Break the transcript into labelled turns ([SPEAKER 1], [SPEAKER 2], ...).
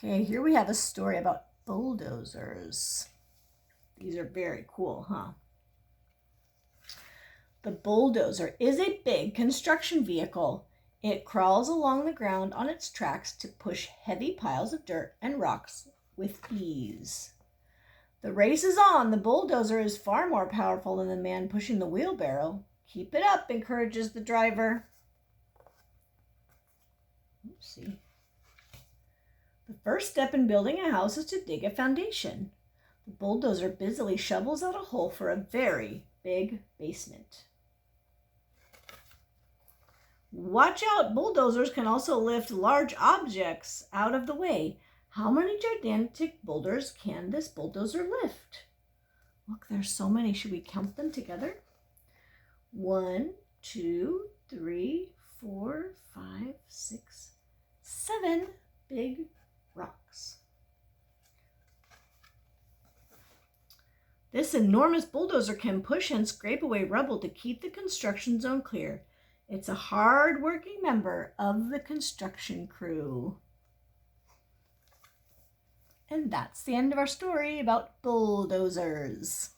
[SPEAKER 1] Okay, here we have a story about bulldozers. These are very cool, huh? The bulldozer is a big construction vehicle. It crawls along the ground on its tracks to push heavy piles of dirt and rocks with ease. The race is on. The bulldozer is far more powerful than the man pushing the wheelbarrow. Keep it up, encourages the driver. Oopsie. The first step in building a house is to dig a foundation. The bulldozer busily shovels out a hole for a very big basement. Watch out! Bulldozers can also lift large objects out of the way. How many gigantic boulders can this bulldozer lift? Look, there's so many. Should we count them together? 1, 2, 3, 4, 5, 6, 7 big rocks. This enormous bulldozer can push and scrape away rubble to keep the construction zone clear. It's a hard-working member of the construction crew. And that's the end of our story about bulldozers.